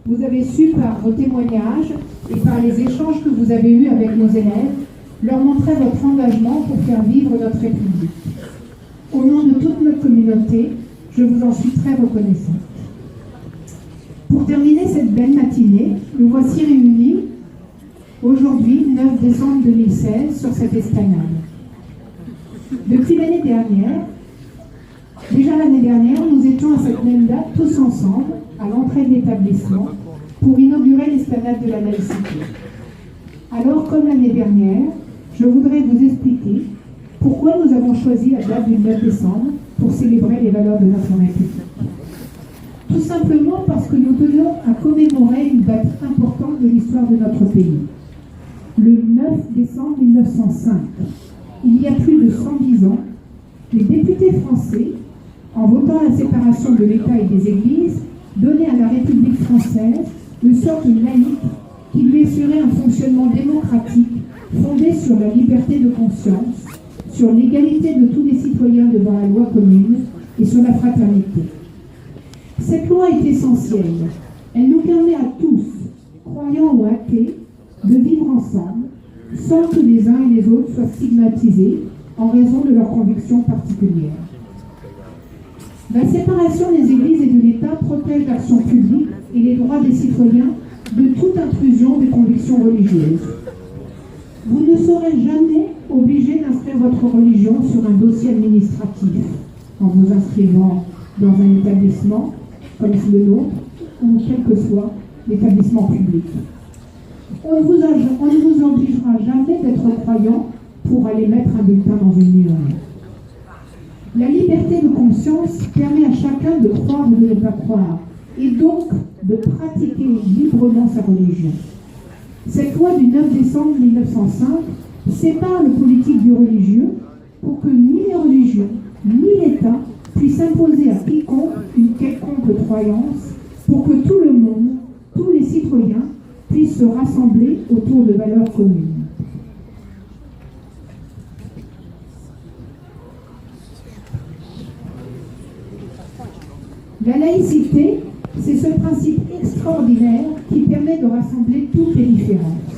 Vous avez su par vos témoignages et par les échanges que vous avez eus avec nos élèves leur montrer votre engagement pour faire vivre notre République. Au nom de toute notre communauté, je vous en suis très reconnaissante. Pour terminer cette belle matinée, nous voici réunis aujourd'hui, 9 décembre 2016, sur cette esplanade. Depuis l'année dernière, nous étions à cette même date tous ensemble à l'entrée de l'établissement pour inaugurer l'esplanade de la laïcité. Alors, comme l'année dernière, je voudrais vous expliquer pourquoi nous avons choisi la date du 9 décembre pour célébrer les valeurs de notre République. Tout simplement parce que nous tenions à commémorer une date importante de l'histoire de notre pays. Le 9 décembre 1905, il y a plus de 110 ans, les députés français, en votant la séparation de l'État et des Églises, donnaient à la République française le sort de laïque qui lui assurait un fonctionnement démocratique fondé sur la liberté de conscience, sur l'égalité de tous les citoyens devant la loi commune et sur la fraternité. Cette loi est essentielle. Elle nous permet à tous, croyants ou athées, de vivre ensemble, sans que les uns et les autres soient stigmatisés en raison de leurs convictions particulières. La séparation des Églises et de l'État protège l'action publique et les droits des citoyens de toute intrusion des convictions religieuses. Vous ne serez jamais obligé d'inscrire votre religion sur un dossier administratif en vous inscrivant dans un établissement comme le nôtre ou quel que soit l'établissement public. On ne vous obligera jamais d'être croyant pour aller mettre un bulletin dans une urne. La liberté de conscience permet à chacun de croire ou de ne pas croire, et donc de pratiquer librement sa religion. Cette loi du 9 décembre 1905 sépare le politique du religieux pour que ni les religions, ni l'État puissent imposer à quiconque une quelconque croyance, pour que tout le monde, tous les citoyens, puissent se rassembler autour de valeurs communes. La laïcité, c'est ce principe extraordinaire qui permet de rassembler toutes les différences.